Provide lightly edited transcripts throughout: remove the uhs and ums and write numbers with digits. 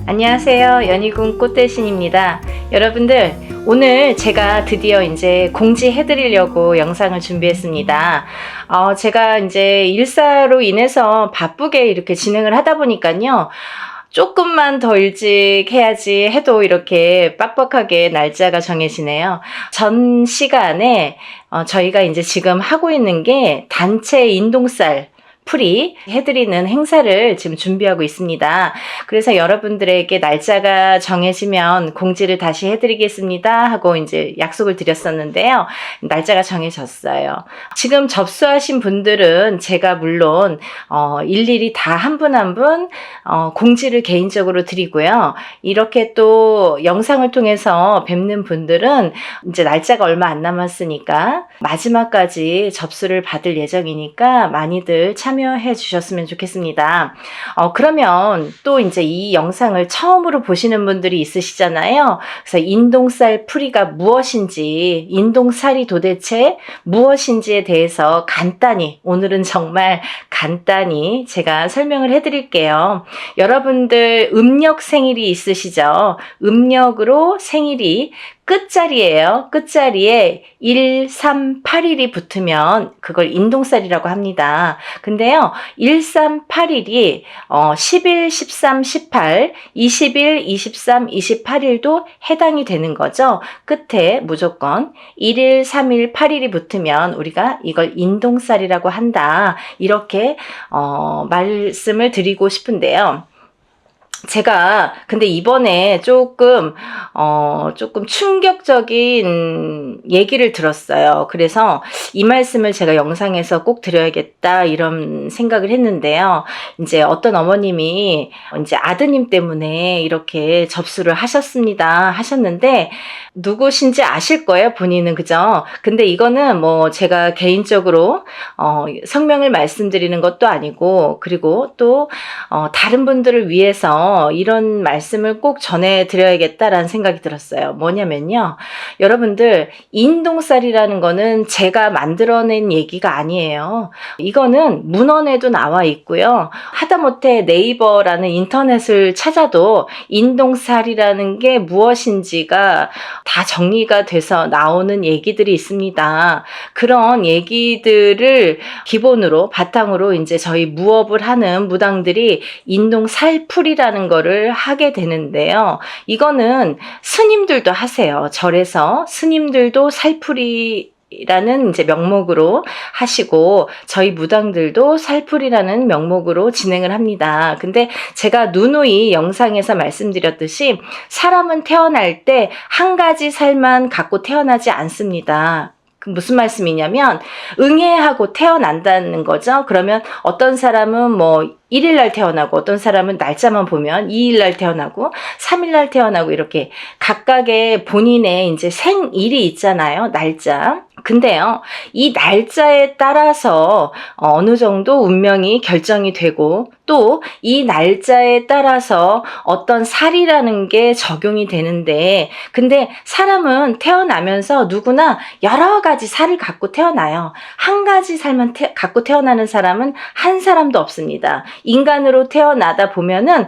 안녕하세요. 연희군 꽃대신입니다. 여러분들, 오늘 제가 드디어 이제 공지해드리려고 영상을 준비했습니다. 제가 이제 일사로 인해서 바쁘게 이렇게 진행을 하다 보니까요. 조금만 더 일찍 해야지 해도 이렇게 빡빡하게 날짜가 정해지네요. 전 시간에 저희가 이제 지금 하고 있는 게 단체 인동쌀 풀이 해드리는 행사를 지금 준비하고 있습니다. 그래서 여러분들에게 날짜가 정해지면 공지를 다시 해드리겠습니다 하고 이제 약속을 드렸었는데요. 날짜가 정해졌어요. 지금 접수하신 분들은 제가 물론 일일이 다 한 분 한 분 공지를 개인적으로 드리고요. 이렇게 또 영상을 통해서 뵙는 분들은 이제 날짜가 얼마 안 남았으니까 마지막까지 접수를 받을 예정이니까 많이들 참여해 주셨으면 좋겠습니다. 그러면 또 이제 이 영상을 처음으로 보시는 분들이 있으시잖아요. 그래서 인동쌀 풀이가 무엇인지, 인동쌀이 도대체 무엇인지에 대해서 간단히, 오늘은 정말 간단히 제가 설명을 해드릴게요. 여러분들 음력 생일이 있으시죠? 음력으로 생일이 끝자리예요. 끝자리에 1381이 붙으면 그걸 인동쌀이라고 합니다. 근데요, 1381이 11, 13, 18, 21, 23, 28일도 해당이 되는 거죠. 끝에 무조건 1일, 3일, 8일이 붙으면 우리가 이걸 인동쌀이라고 한다. 이렇게 말씀을 드리고 싶은데요. 제가 근데 이번에 조금 충격적인 얘기를 들었어요. 그래서 이 말씀을 제가 영상에서 꼭 드려야겠다 이런 생각을 했는데요. 이제 어떤 어머님이 이제 아드님 때문에 이렇게 접수를 하셨는데 누구신지 아실 거예요, 본인은. 그죠? 근데 이거는 뭐 제가 개인적으로 성명을 말씀드리는 것도 아니고, 그리고 또 다른 분들을 위해서 이런 말씀을 꼭 전해드려야겠다라는 생각이 들었어요. 뭐냐면요, 여러분들, 인동쌀이라는 거는 제가 만들어낸 얘기가 아니에요. 이거는 문헌에도 나와 있고요. 하다못해 네이버라는 인터넷을 찾아도 인동쌀이라는 게 무엇인지가 다 정리가 돼서 나오는 얘기들이 있습니다. 그런 얘기들을 기본으로 바탕으로 이제 저희 무업을 하는 무당들이 인동살풀이라는 거를 하게 되는데요. 이거는 스님들도 하세요. 절에서 스님들도 살풀이라는 이제 명목으로 하시고, 저희 무당들도 살풀이라는 명목으로 진행을 합니다. 근데 제가 누누이 영상에서 말씀드렸듯이 사람은 태어날 때 한 가지 살만 갖고 태어나지 않습니다. 그 무슨 말씀이냐면 응애하고 태어난다는 거죠. 그러면 어떤 사람은 뭐 1일날 태어나고, 어떤 사람은 날짜만 보면 2일날 태어나고 3일날 태어나고, 이렇게 각각의 본인의 이제 생일이 있잖아요. 날짜. 근데요, 이 날짜에 따라서 어느 정도 운명이 결정이 되고, 또 이 날짜에 따라서 어떤 살이라는 게 적용이 되는데, 근데 사람은 태어나면서 누구나 여러 가지 살을 갖고 태어나요. 한 가지 살만 갖고 태어나는 사람은 한 사람도 없습니다. 인간으로 태어나다 보면은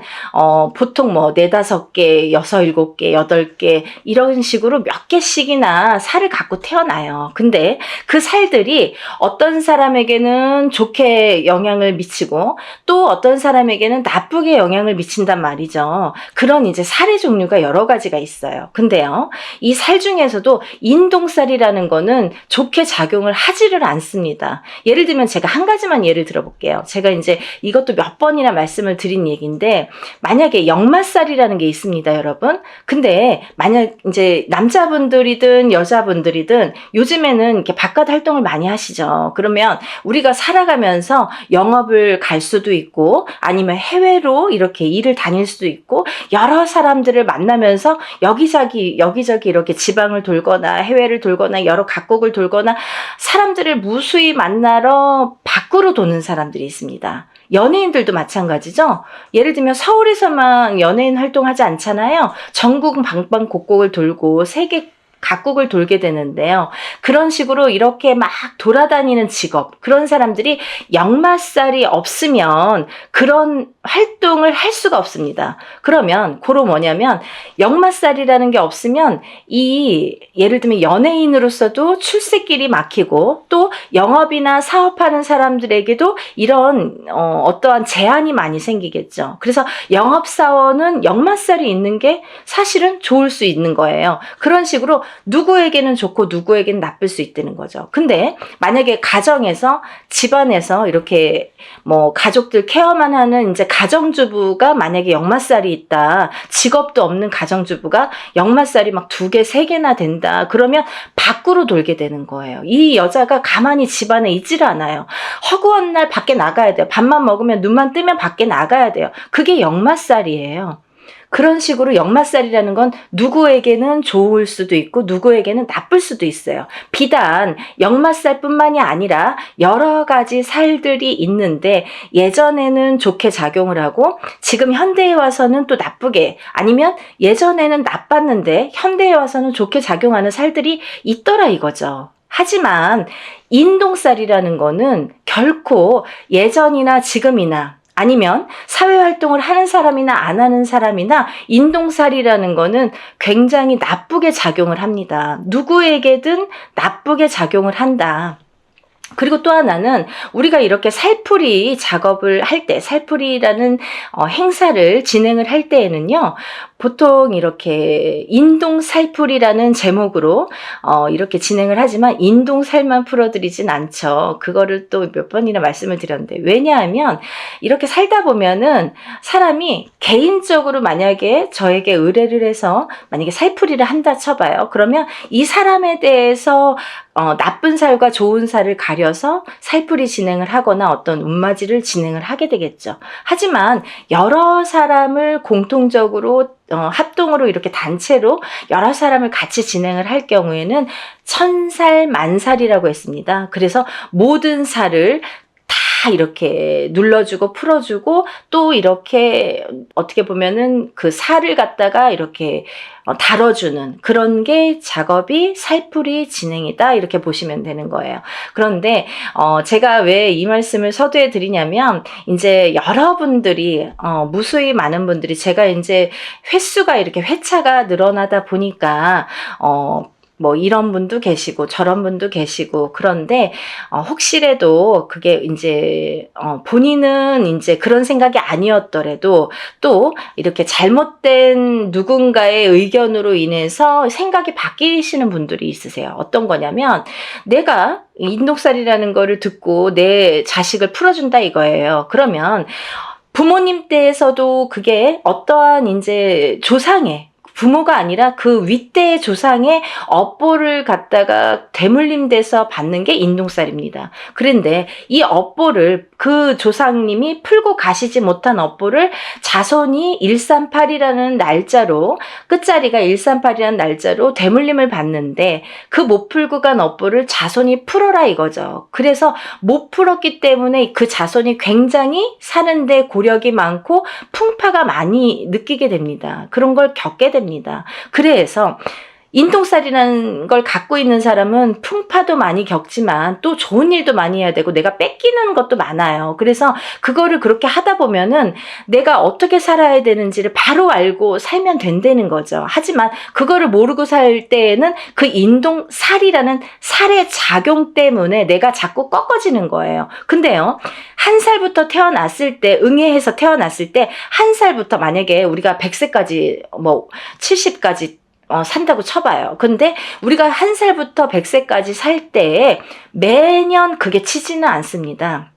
보통 뭐 4-5개, 6-7개, 8개 이런 식으로 몇 개씩이나 살을 갖고 태어나요. 근데 그 살들이 어떤 사람에게는 좋게 영향을 미치고, 또 어떤 사람에게는 나쁘게 영향을 미친단 말이죠. 그런 이제 살의 종류가 여러 가지가 있어요. 근데요, 이 살 중에서도 인동살이라는 거는 좋게 작용을 하지를 않습니다. 예를 들면 제가 한 가지만 예를 들어볼게요. 제가 이제 이것도 몇 번이나 말씀을 드린 얘기인데, 만약에 역마살이라는 게 있습니다, 여러분. 근데 만약 이제 남자분들이든 여자분들이든 요즘에는 이렇게 바깥 활동을 많이 하시죠. 그러면 우리가 살아가면서 영업을 갈 수도 있고, 아니면 해외로 이렇게 일을 다닐 수도 있고, 여러 사람들을 만나면서 여기저기 이렇게 지방을 돌거나 해외를 돌거나 여러 각국을 돌거나 사람들을 무수히 만나러 밖으로 도는 사람들이 있습니다. 연예인들도 마찬가지죠. 예를 들면 서울에서만 연예인 활동하지 않잖아요. 전국 방방곡곡을 돌고 세계 각국을 돌게 되는데요. 그런 식으로 이렇게 막 돌아다니는 직업, 그런 사람들이 역마살이 없으면 그런 활동을 할 수가 없습니다. 그러면 그로 뭐냐면 역마살이라는 게 없으면 예를 들면 연예인으로서도 출세길이 막히고 또 영업이나 사업하는 사람들에게도 이런 어떠한 제한이 많이 생기겠죠. 그래서 영업사원은 역마살이 있는 게 사실은 좋을 수 있는 거예요. 그런 식으로 누구에게는 좋고 누구에게는 나쁠 수 있다는 거죠. 근데 만약에 가정에서 집안에서 이렇게 뭐 가족들 케어만 하는 이제 가정주부가 만약에 역마살이 있다. 직업도 없는 가정주부가 역마살이 막 2개, 3개나 된다. 그러면 밖으로 돌게 되는 거예요. 이 여자가 가만히 집안에 있질 않아요. 허구한 날 밖에 나가야 돼요. 밥만 먹으면 눈만 뜨면 밖에 나가야 돼요. 그게 역마살이에요. 그런 식으로 역마살이라는 건 누구에게는 좋을 수도 있고 누구에게는 나쁠 수도 있어요. 비단 역마살뿐만이 아니라 여러 가지 살들이 있는데 예전에는 좋게 작용을 하고 지금 현대에 와서는 또 나쁘게, 아니면 예전에는 나빴는데 현대에 와서는 좋게 작용하는 살들이 있더라 이거죠. 하지만 인동살이라는 거는 결코 예전이나 지금이나 아니면 사회활동을 하는 사람이나 안 하는 사람이나 인동살이라는 거는 굉장히 나쁘게 작용을 합니다. 누구에게든 나쁘게 작용을 한다. 그리고 또 하나는 우리가 이렇게 살풀이 작업을 할 때, 살풀이라는 행사를 진행을 할 때에는요, 보통 이렇게 인동살풀이라는 제목으로 이렇게 진행을 하지만 인동살만 풀어드리진 않죠. 그거를 또 몇 번이나 말씀을 드렸는데, 왜냐하면 이렇게 살다 보면은 사람이 개인적으로 만약에 저에게 의뢰를 해서 만약에 살풀이를 한다 쳐봐요. 그러면 이 사람에 대해서 나쁜 살과 좋은 살을 가려서 살풀이 진행을 하거나 어떤 운맞이를 진행을 하게 되겠죠. 하지만 여러 사람을 공통적으로 합동으로 이렇게 단체로 여러 사람을 같이 진행을 할 경우에는 천살 만살이라고 했습니다. 그래서 모든 살을 다 이렇게 눌러주고 풀어주고 또 이렇게 어떻게 보면은 그 살을 갖다가 이렇게 다뤄주는 그런 게 작업이 살풀이 진행이다, 이렇게 보시면 되는 거예요. 그런데 제가 왜 이 말씀을 서두에 드리냐면, 이제 여러분들이 무수히 많은 분들이, 제가 이제 횟수가 이렇게 회차가 늘어나다 보니까 뭐 이런 분도 계시고 저런 분도 계시고, 그런데 혹시라도 그게 이제 본인은 이제 그런 생각이 아니었더라도 또 이렇게 잘못된 누군가의 의견으로 인해서 생각이 바뀌시는 분들이 있으세요. 어떤 거냐면, 내가 인동살이라는 거를 듣고 내 자식을 풀어준다 이거예요. 그러면 부모님 때에서도 그게 어떠한 이제 조상의, 부모가 아니라 그 윗대의 조상의 업보를 갖다가 대물림돼서 받는 게 인동살입니다. 그런데 이 업보를 그 조상님이 풀고 가시지 못한 업보를 자손이 138이라는 날짜로, 끝자리가 138이라는 날짜로 대물림을 받는데, 그 못 풀고 간 업보를 자손이 풀어라 이거죠. 그래서 못 풀었기 때문에 그 자손이 굉장히 사는데 고력이 많고 풍파가 많이 느끼게 됩니다. 그런 걸 겪게 됩니다. 그래서 인동살이라는 걸 갖고 있는 사람은 풍파도 많이 겪지만 또 좋은 일도 많이 해야 되고 내가 뺏기는 것도 많아요. 그래서 그거를 그렇게 하다 보면은 내가 어떻게 살아야 되는지를 바로 알고 살면 된다는 거죠. 하지만 그거를 모르고 살 때에는 그 인동살이라는 살의 작용 때문에 내가 자꾸 꺾어지는 거예요. 근데요, 1살부터 태어났을 때, 응애해서 태어났을 때 1살부터 만약에 우리가 100세까지 뭐 70까지 산다고 쳐봐요. 근데 우리가 1살부터 100세까지 살 때 매년 그게 치지는 않습니다.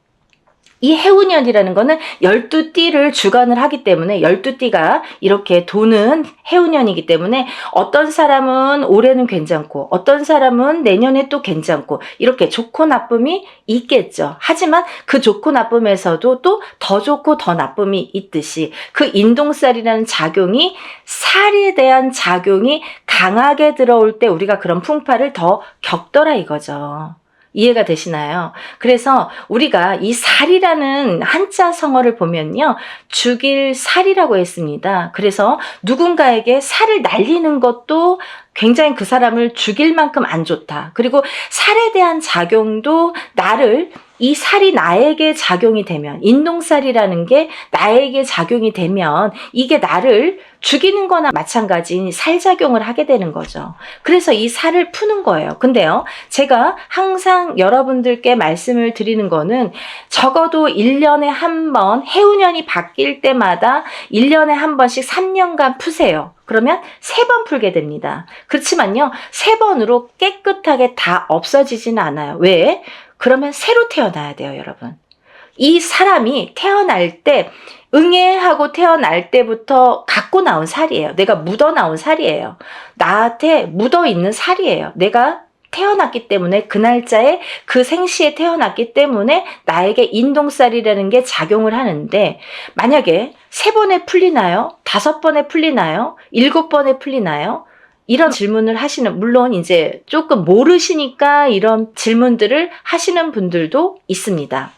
이 해운년이라는 거는 12띠를 주관을 하기 때문에 12띠가 이렇게 도는 해운년이기 때문에 어떤 사람은 올해는 괜찮고 어떤 사람은 내년에 또 괜찮고 이렇게 좋고 나쁨이 있겠죠. 하지만 그 좋고 나쁨에서도 또 더 좋고 더 나쁨이 있듯이 그 인동살이라는 작용이, 살에 대한 작용이 강하게 들어올 때 우리가 그런 풍파를 더 겪더라 이거죠. 이해가 되시나요? 그래서 우리가 이 살이라는 한자 성어를 보면요, 죽일 살이라고 했습니다. 그래서 누군가에게 살을 날리는 것도 굉장히 그 사람을 죽일 만큼 안 좋다. 그리고 살에 대한 작용도 나를 이 살이 나에게 작용이 되면, 인동살이라는 게 나에게 작용이 되면 이게 나를 죽이는 거나 마찬가지인 살작용을 하게 되는 거죠. 그래서 이 살을 푸는 거예요. 근데요, 제가 항상 여러분들께 말씀을 드리는 거는 적어도 1년에 한 번, 해운년이 바뀔 때마다 1년에 한 번씩 3년간 푸세요. 그러면 3번 풀게 됩니다. 그렇지만요, 3번으로 깨끗하게 다 없어지지는 않아요. 왜? 그러면 새로 태어나야 돼요, 여러분. 이 사람이 태어날 때, 응애하고 태어날 때부터 갖고 나온 살이에요. 내가 묻어 나온 살이에요. 나한테 묻어 있는 살이에요. 내가 태어났기 때문에, 그 날짜에 그 생시에 태어났기 때문에 나에게 인동살이라는 게 작용을 하는데, 만약에 3번에 풀리나요? 5번에 풀리나요? 7번에 풀리나요? 이런 질문을 하시는, 물론 이제 조금 모르시니까 이런 질문들을 하시는 분들도 있습니다.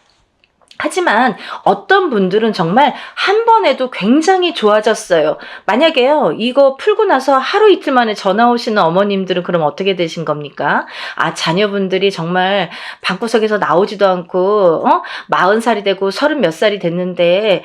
하지만 어떤 분들은 정말 한 번에도 굉장히 좋아졌어요. 만약에요, 이거 풀고 나서 하루 이틀 만에 전화 오시는 어머님들은 그럼 어떻게 되신 겁니까? 아, 자녀분들이 정말 방구석에서 나오지도 않고 40살이 되고 30 몇 살이 됐는데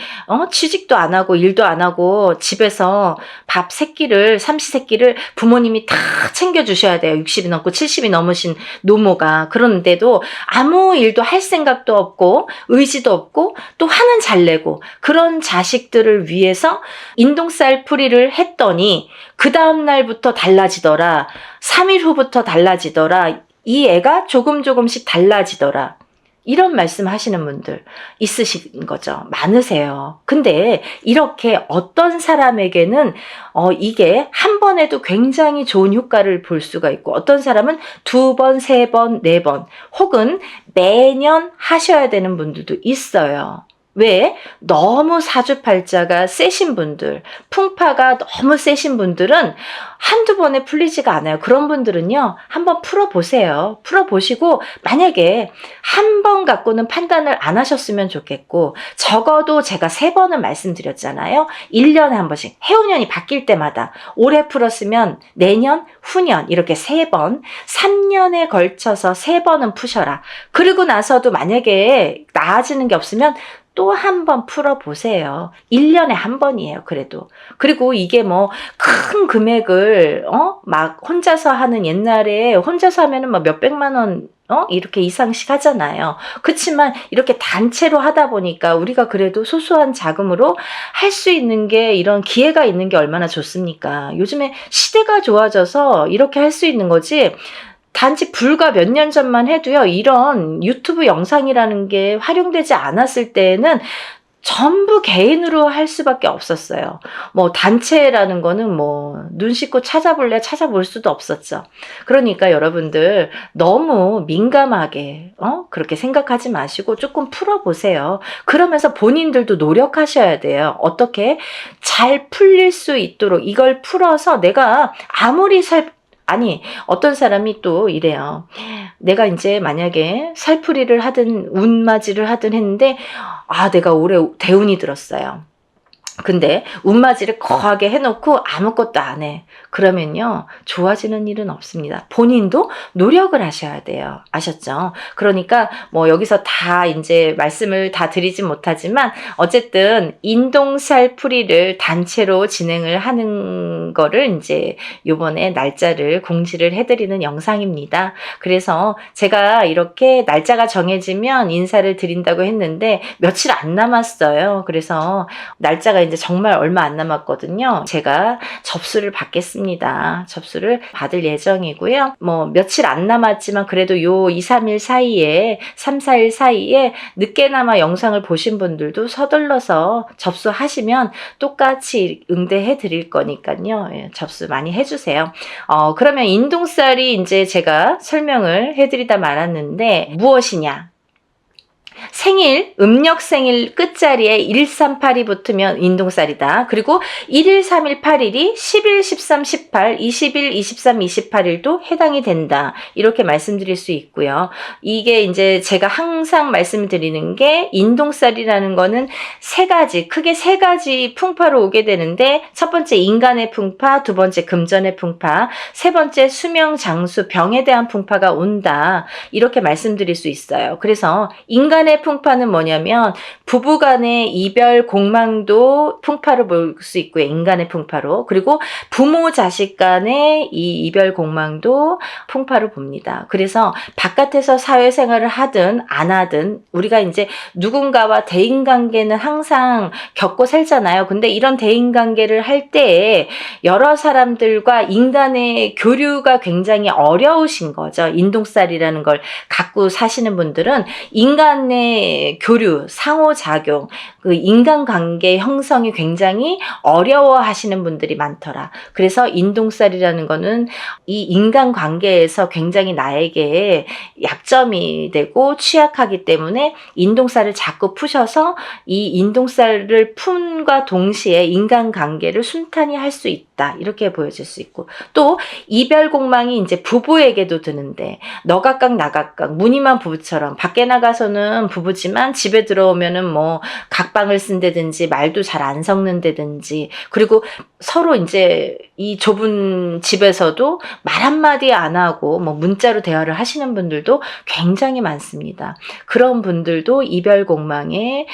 취직도 안 하고 일도 안 하고 집에서 밥 세끼를, 삼시세끼를 부모님이 다 챙겨주셔야 돼요. 60이 넘고 70이 넘으신 노모가. 그런데도 아무 일도 할 생각도 없고 의지도 없고 또 화는 잘 내고, 그런 자식들을 위해서 인동살 풀이를 했더니 그 다음날부터 달라지더라. 3일 후부터 달라지더라. 이 애가 조금씩 달라지더라. 이런 말씀 하시는 분들 있으신 거죠. 많으세요. 근데 이렇게 어떤 사람에게는 이게 한 번에도 굉장히 좋은 효과를 볼 수가 있고, 어떤 사람은 2번, 3번, 4번 혹은 매년 하셔야 되는 분들도 있어요. 왜? 너무 사주팔자가 세신 분들, 풍파가 너무 세신 분들은 한두 번에 풀리지가 않아요. 그런 분들은요, 한번 풀어보세요. 풀어보시고, 만약에 한 번 갖고는 판단을 안 하셨으면 좋겠고, 적어도 제가 3번은 말씀드렸잖아요. 1년에 한 번씩, 해운년이 바뀔 때마다, 올해 풀었으면 내년, 후년 이렇게 3번, 3년에 걸쳐서 3번은 푸셔라. 그리고 나서도 만약에 나아지는 게 없으면 또 한 번 풀어보세요. 1년에 한 번이에요, 그래도. 그리고 이게 뭐 큰 금액을 막 혼자서 하는, 옛날에 혼자서 하면은 막 몇백만 원 이렇게 이상씩 하잖아요. 그렇지만 이렇게 단체로 하다 보니까 우리가 그래도 소소한 자금으로 할 수 있는 게, 이런 기회가 있는 게 얼마나 좋습니까? 요즘에 시대가 좋아져서 이렇게 할 수 있는 거지, 단지 불과 몇 년 전만 해도요, 이런 유튜브 영상이라는 게 활용되지 않았을 때에는 전부 개인으로 할 수밖에 없었어요. 뭐 단체라는 거는 뭐 눈 씻고 찾아볼래 찾아볼 수도 없었죠. 그러니까 여러분들 너무 민감하게 그렇게 생각하지 마시고 조금 풀어보세요. 그러면서 본인들도 노력하셔야 돼요. 어떻게 잘 풀릴 수 있도록 이걸 풀어서 내가 아무리 아니, 어떤 사람이 또 이래요. 내가 이제 만약에 살풀이를 하든 운맞이를 하든 했는데, 아, 내가 올해 대운이 들었어요. 근데 운맞이를 거하게 해놓고 아무것도 안 해. 그러면요, 좋아지는 일은 없습니다. 본인도 노력을 하셔야 돼요. 아셨죠? 그러니까 뭐 여기서 다 이제 말씀을 다 드리진 못하지만, 어쨌든 인동살 풀이를 단체로 진행을 하는 거를 이제 요번에 날짜를 공지를 해드리는 영상입니다. 그래서 제가 이렇게 날짜가 정해지면 인사를 드린다고 했는데 며칠 안 남았어요. 그래서 날짜가 이제 정말 얼마 안 남았거든요. 제가 접수를 받겠습니다. 접수를 받을 예정이고요. 뭐 며칠 안 남았지만 그래도 요 2, 3일 사이에, 3, 4일 사이에 늦게나마 영상을 보신 분들도 서둘러서 접수하시면 똑같이 응대해 드릴 거니까요. 예, 접수 많이 해주세요. 그러면 인동살이 이제 제가 설명을 해드리다 말았는데 무엇이냐? 생일, 음력 생일 끝자리에 1382 붙으면 인동살이다. 그리고 1일, 3일, 8일이 10일, 13, 18, 20일, 23, 28일도 해당이 된다. 이렇게 말씀드릴 수 있고요. 이게 이제 제가 항상 말씀드리는 게 인동살이라는 거는 크게 세 가지 풍파로 오게 되는데 첫 번째 인간의 풍파, 두 번째 금전의 풍파, 세 번째 수명, 장수, 병에 대한 풍파가 온다. 이렇게 말씀드릴 수 있어요. 그래서 인간의 풍파는 뭐냐면 부부간의 이별 공망도 풍파로 볼 수 있고요. 인간의 풍파로. 그리고 부모 자식 간의 이 이별 공망도 풍파로 봅니다. 그래서 바깥에서 사회생활을 하든 안 하든 우리가 이제 누군가와 대인관계는 항상 겪고 살잖아요. 근데 이런 대인관계를 할 때에 여러 사람들과 인간의 교류가 굉장히 어려우신 거죠. 인동살이라는 걸 갖고 사시는 분들은 인간의 교류, 상호작용, 그 인간관계 형성이 굉장히 어려워하시는 분들이 많더라. 그래서 인동살이라는 거는 이 인간관계에서 굉장히 나에게 약점이 되고 취약하기 때문에 인동살을 자꾸 푸셔서 이 인동살을 푼과 동시에 인간관계를 순탄히 할 수 있다. 이렇게 보여질 수 있고 또 이별공망이 이제 부부에게도 드는데 너각각 나각각 무늬만 부부처럼 밖에 나가서는 부부지만 집에 들어오면은 뭐 각방을 쓴다든지 말도 잘 안 섞는다든지 그리고 서로 이제 이 좁은 집에서도 말 한마디 안 하고 뭐 문자로 대화를 하시는 분들도 굉장히 많습니다. 그런 분들도 이별공망의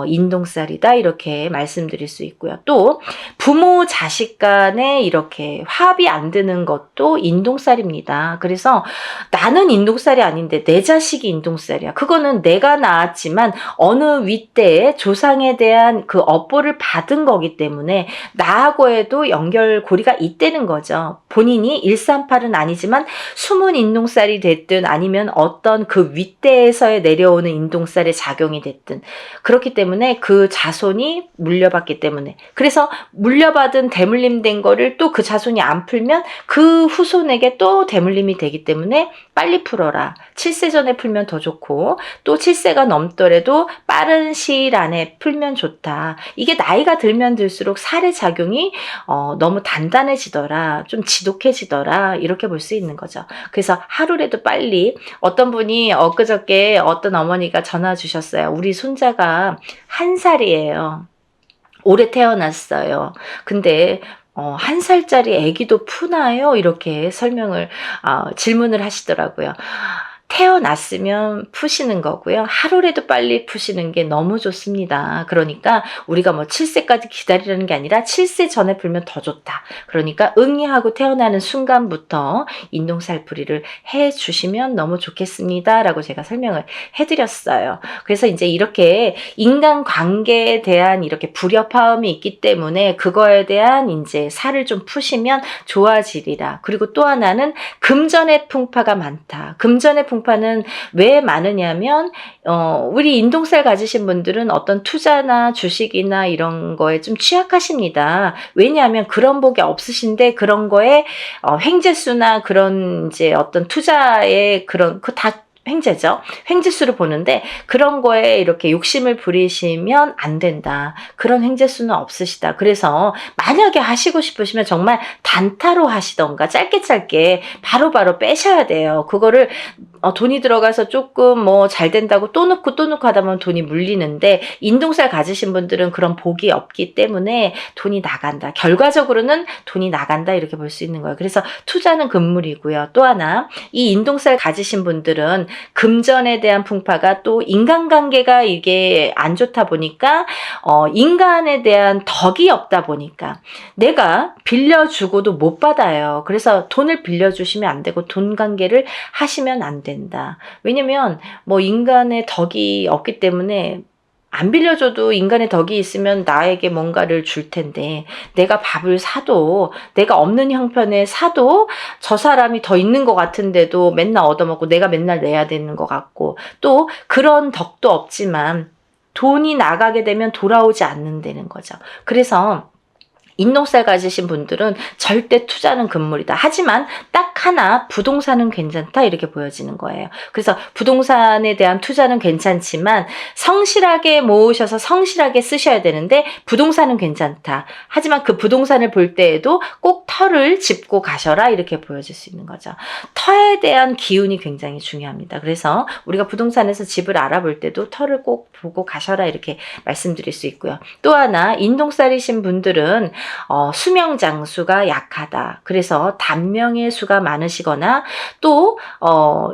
인동살이다 이렇게 말씀드릴 수 있고요. 또 부모 자식 간에 이렇게 합이 안 드는 것도 인동살입니다. 그래서 나는 인동살이 아닌데 내 자식이 인동살이야. 그거는 내가 낳았지만 어느 윗대에 조상에 대한 그 업보를 받은 거기 때문에 나하고에도 연결고리가 있다는 거죠. 본인이 138은 아니지만 숨은 인동살이 됐든 아니면 어떤 그 윗대에서 내려오는 인동살의 작용이 됐든 그렇기 때문에 그 자손이 물려받기 때문에 그래서 물려받은 대물림된 거를 또 그 자손이 안 풀면 그 후손에게 또 대물림이 되기 때문에 빨리 풀어라. 7세 전에 풀면 더 좋고 또 7세가 넘더라도 빠른 시일 안에 풀면 좋다. 이게 나이가 들면 들수록 살의 작용이 너무 단단해지더라. 좀 지독해지더라. 이렇게 볼 수 있는 거죠. 그래서 하루라도 빨리 어떤 분이 엊그저께 어떤 어머니가 전화 주셨어요. 우리 손자가 1살이에요. 올해 태어났어요. 근데 1살짜리 아기도 푸나요? 이렇게 질문을 하시더라고요. 태어났으면 푸시는 거고요. 하루라도 빨리 푸시는 게 너무 좋습니다. 그러니까 우리가 뭐 7세까지 기다리라는 게 아니라 7세 전에 풀면 더 좋다. 그러니까 응애하고 태어나는 순간부터 인동살풀이를 해 주시면 너무 좋겠습니다. 라고 제가 설명을 해드렸어요. 그래서 이제 이렇게 인간관계에 대한 이렇게 불협화음이 있기 때문에 그거에 대한 이제 살을 좀 푸시면 좋아지리라. 그리고 또 하나는 금전의 풍파가 많다. 금전의 풍파는 왜 많으냐면 우리 인동살 가지신 분들은 어떤 투자나 주식이나 이런 거에 좀 취약하십니다. 왜냐하면 그런 복이 없으신데 그런 거에 횡재수나 그런 이제 어떤 투자의 그런 그 다 횡재죠. 횡재수를 보는데 그런 거에 이렇게 욕심을 부리시면 안 된다. 그런 횡재수는 없으시다. 그래서 만약에 하시고 싶으시면 정말 단타로 하시던가 짧게 바로바로 빼셔야 돼요. 그거를 돈이 들어가서 조금 뭐 잘 된다고 또 넣고 하다 보면 돈이 물리는데 인동살 가지신 분들은 그런 복이 없기 때문에 돈이 나간다. 결과적으로는 돈이 나간다 이렇게 볼 수 있는 거예요. 그래서 투자는 금물이고요. 또 하나 이 인동살 가지신 분들은 금전에 대한 풍파가 또 인간관계가 이게 안 좋다 보니까 인간에 대한 덕이 없다 보니까 내가 빌려주고도 못 받아요. 그래서 돈을 빌려주시면 안 되고 돈 관계를 하시면 안 된다. 왜냐면 뭐 인간의 덕이 없기 때문에 안 빌려줘도 인간의 덕이 있으면 나에게 뭔가를 줄 텐데 내가 밥을 사도 내가 없는 형편에 사도 저 사람이 더 있는 것 같은데도 맨날 얻어먹고 내가 맨날 내야 되는 것 같고 또 그런 덕도 없지만 돈이 나가게 되면 돌아오지 않는다는 거죠. 그래서 인동살 가지신 분들은 절대 투자는 금물이다. 하지만 딱 하나 부동산은 괜찮다 이렇게 보여지는 거예요. 그래서 부동산에 대한 투자는 괜찮지만 성실하게 모으셔서 성실하게 쓰셔야 되는데 부동산은 괜찮다. 하지만 그 부동산을 볼 때에도 꼭 터를 짚고 가셔라 이렇게 보여질 수 있는 거죠. 터에 대한 기운이 굉장히 중요합니다. 그래서 우리가 부동산에서 집을 알아볼 때도 터를 꼭 보고 가셔라 이렇게 말씀드릴 수 있고요. 또 하나 인동살이신 분들은 수명 장수가 약하다. 그래서 단명의 수가 많으시거나 또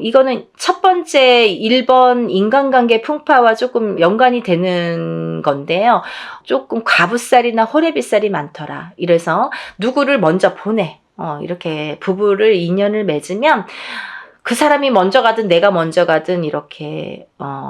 이거는 첫 번째 1번 인간관계 풍파와 조금 연관이 되는 건데요. 조금 과부살이나 호래비살이 많더라. 이래서 누구를 먼저 보내. 이렇게 부부를 인연을 맺으면 그 사람이 먼저 가든 내가 먼저 가든 이렇게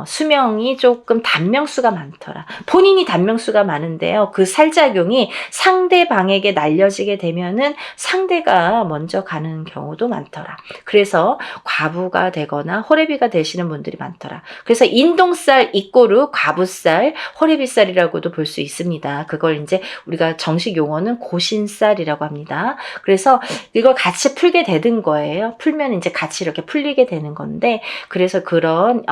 수명이 조금 단명수가 많더라. 본인이 단명수가 많은데요. 그 살작용이 상대방에게 날려지게 되면은 상대가 먼저 가는 경우도 많더라. 그래서 과부가 되거나 호래비가 되시는 분들이 많더라. 그래서 인동살 이꼬르 과부살, 호래비살이라고도 볼 수 있습니다. 그걸 이제 우리가 정식 용어는 고신살이라고 합니다. 그래서 이걸 같이 풀게 되는 거예요. 풀면 이제 같이 이렇게 풀리게 되는 건데, 그래서 그런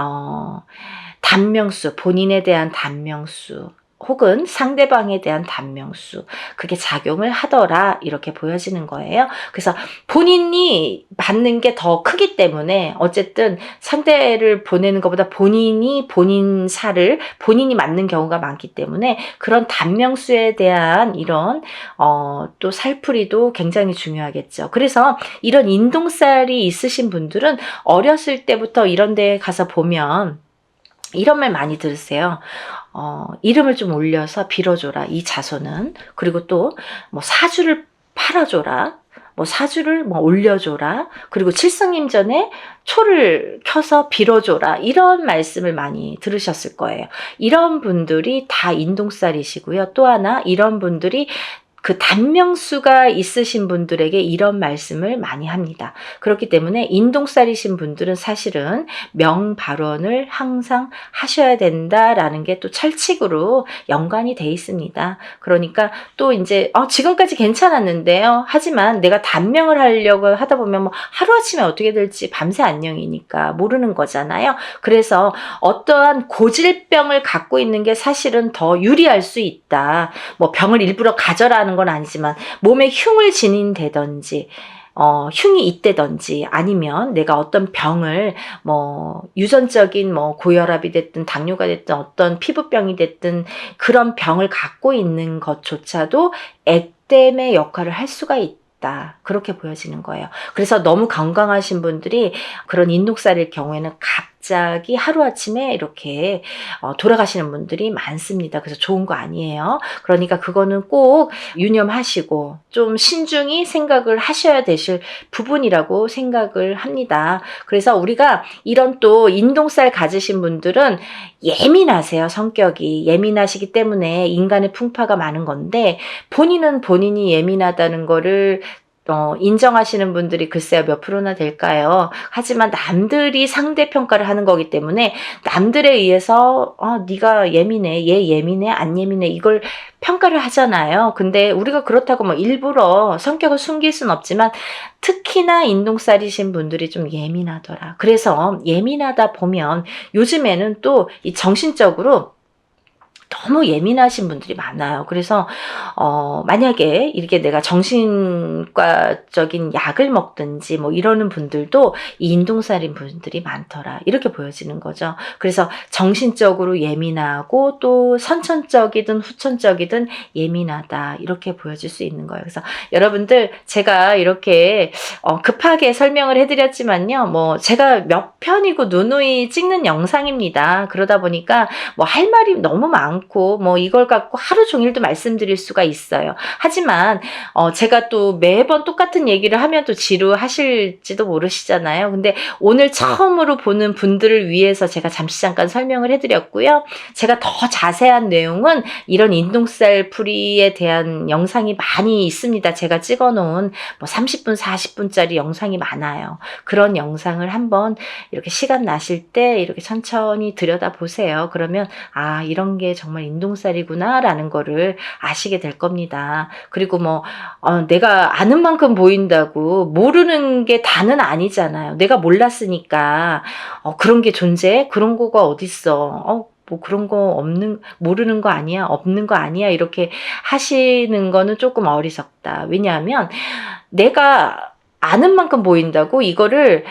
단명수, 본인에 대한 단명수 혹은 상대방에 대한 단명수, 그게 작용을 하더라 이렇게 보여지는 거예요. 그래서 본인이 받는 게 더 크기 때문에 어쨌든 상대를 보내는 것보다 본인이 본인 살을 본인이 맞는 경우가 많기 때문에 그런 단명수에 대한 이런 또 살풀이도 굉장히 중요하겠죠. 그래서 이런 인동살이 있으신 분들은 어렸을 때부터 이런 데 가서 보면 이런 말 많이 들으세요. 이름을 좀 올려서 빌어줘라, 이 자손은. 그리고 또, 사주를 팔아줘라. 사주를 올려줘라. 그리고 칠성님 전에 초를 켜서 빌어줘라. 이런 말씀을 많이 들으셨을 거예요. 이런 분들이 다 인동살이시고요. 또 하나, 이런 분들이 그 단명수가 있으신 분들에게 이런 말씀을 많이 합니다. 그렇기 때문에 인동살이신 분들은 사실은 명발언을 항상 하셔야 된다라는 게 또 철칙으로 연관이 돼 있습니다. 그러니까 또 이제 지금까지 괜찮았는데요. 하지만 내가 단명을 하려고 하다 보면 하루아침에 어떻게 될지 밤새 안녕이니까 모르는 거잖아요. 그래서 어떠한 고질병을 갖고 있는 게 사실은 더 유리할 수 있다. 병을 일부러 가져라는 건 아니지만 몸에 흉을 지닌다든지 흉이 있다든지 아니면 내가 어떤 병을 유전적인 고혈압이 됐든 당뇨가 됐든 어떤 피부병이 됐든 그런 병을 갖고 있는 것조차도 액땜의 역할을 할 수가 있다. 그렇게 보여지는 거예요. 그래서 너무 건강하신 분들이 그런 인동살일 경우에는 갑자기 하루아침에 이렇게 돌아가시는 분들이 많습니다. 그래서 좋은 거 아니에요. 그러니까 그거는 꼭 유념하시고 좀 신중히 생각을 하셔야 되실 부분이라고 생각을 합니다. 그래서 우리가 이런 또 인동살 가지신 분들은 예민하세요. 성격이 예민하시기 때문에 인간의 풍파가 많은 건데 본인은 본인이 예민하다는 거를 인정하시는 분들이 글쎄요 몇 프로나 될까요? 하지만 남들이 상대평가를 하는 거기 때문에 남들에 의해서 네가 예민해, 얘 예민해, 안 예민해 이걸 평가를 하잖아요. 근데 우리가 그렇다고 일부러 성격을 숨길 순 없지만 특히나 인동살이신 분들이 좀 예민하더라. 그래서 예민하다 보면 요즘에는 또 이 정신적으로 너무 예민하신 분들이 많아요. 그래서 만약에 이렇게 내가 정신과적인 약을 먹든지 이러는 분들도 이 인동살인 분들이 많더라. 이렇게 보여지는 거죠. 그래서 정신적으로 예민하고 또 선천적이든 후천적이든 예민하다. 이렇게 보여질 수 있는 거예요. 그래서 여러분들 제가 이렇게 급하게 설명을 해드렸지만요. 제가 몇 편이고 누누이 찍는 영상입니다. 그러다 보니까 할 말이 너무 많고 이걸 갖고 하루 종일도 말씀드릴 수가 있어요. 하지만 제가 또 매번 똑같은 얘기를 하면 또 지루하실지도 모르시잖아요. 근데 오늘 처음으로 보는 분들을 위해서 제가 잠시 잠깐 설명을 해드렸고요. 제가 더 자세한 내용은 이런 인동살 풀이에 대한 영상이 많이 있습니다. 제가 찍어놓은 30분, 40분짜리 영상이 많아요. 그런 영상을 한번 이렇게 시간 나실 때 이렇게 천천히 들여다보세요. 그러면 이런 게 정말 정말 인동살이구나라는 거를 아시게 될 겁니다. 그리고 내가 아는 만큼 보인다고 모르는 게 다는 아니잖아요. 내가 몰랐으니까 그런 게 존재해? 그런 거가 어딨어? 뭐 그런 거 모르는 거 아니야? 없는 거 아니야? 이렇게 하시는 거는 조금 어리석다. 왜냐하면 내가 아는 만큼 보인다고 이거를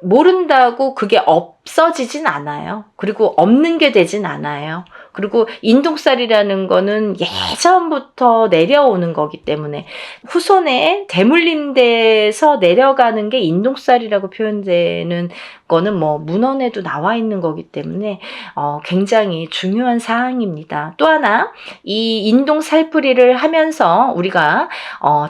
모른다고 그게 없어지진 않아요. 그리고 없는 게 되진 않아요. 그리고 인동살이라는 거는 예전부터 내려오는 거기 때문에 후손에 대물림돼서 내려가는 게 인동살이라고 표현되는 거는 문헌에도 나와 있는 거기 때문에 굉장히 중요한 사항입니다. 또 하나, 이 인동살풀이를 하면서 우리가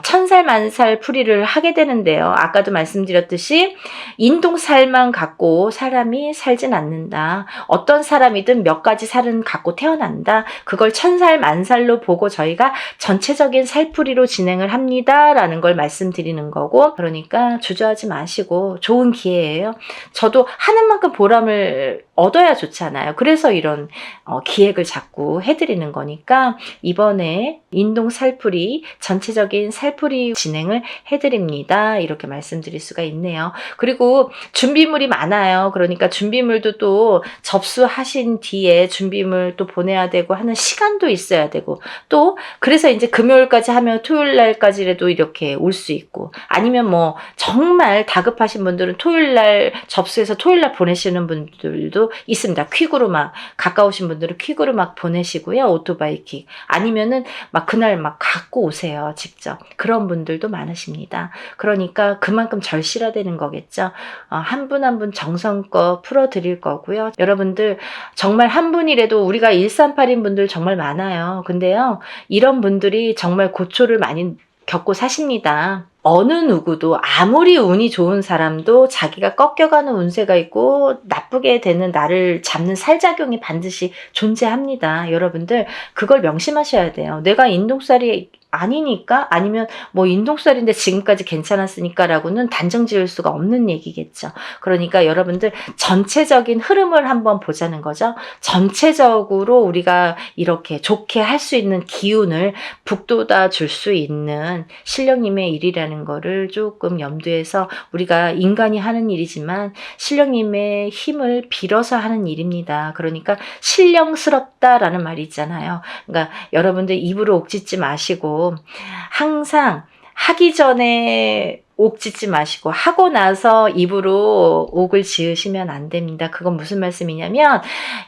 천살 만살 풀이를 하게 되는데요. 아까도 말씀드렸듯이 인동살만 갖고 사람이 살진 않는다. 어떤 사람이든 몇 가지 살은 갖고 태어난다. 그걸 천살 만살로 보고 저희가 전체적인 살풀이로 진행을 합니다. 라는 걸 말씀드리는 거고, 그러니까 주저하지 마시고 좋은 기회예요. 저도 하는 만큼 보람을 얻어야 좋잖아요. 그래서 이런 기획을 자꾸 해드리는 거니까 이번에 인동 살풀이, 전체적인 살풀이 진행을 해드립니다. 이렇게 말씀드릴 수가 있네요. 그리고 준비물이 많아요. 그러니까 준비물도 또 접수하신 뒤에 준비물 또 보내야 되고 하는 시간도 있어야 되고, 또 그래서 이제 금요일까지 하면 토요일 날까지라도 이렇게 올 수 있고, 아니면 정말 다급하신 분들은 토요일 날 접수해서 토요일 날 보내시는 분들도 있습니다. 퀵으로 가까우신 분들은 퀵으로 보내시고요. 오토바이 퀵. 아니면은 그날 갖고 오세요. 직접. 그런 분들도 많으십니다. 그러니까 그만큼 절실화되는 거겠죠. 한 분 한 분 정성껏 풀어드릴 거고요. 여러분들 정말 한 분이라도, 우리가 1382인 분들 정말 많아요. 근데요, 이런 분들이 정말 고초를 많이 겪고 사십니다. 어느 누구도 아무리 운이 좋은 사람도 자기가 꺾여가는 운세가 있고 나쁘게 되는 나를 잡는 살작용이 반드시 존재합니다. 여러분들 그걸 명심하셔야 돼요. 내가 인동살이 아니니까, 아니면 인동살인데 지금까지 괜찮았으니까 라고는 단정 지을 수가 없는 얘기겠죠. 그러니까 여러분들 전체적인 흐름을 한번 보자는 거죠. 전체적으로 우리가 이렇게 좋게 할 수 있는 기운을 북돋아 줄 수 있는 신령님의 일이라는 거를 조금 염두에서, 우리가 인간이 하는 일이지만 신령님의 힘을 빌어서 하는 일입니다. 그러니까 신령스럽다라는 말이 있잖아요. 그러니까 여러분들 입으로 옥짓지 마시고 항상 하기 전에 옥 짓지 마시고 하고 나서 입으로 옥을 지으시면 안 됩니다. 그건 무슨 말씀이냐면,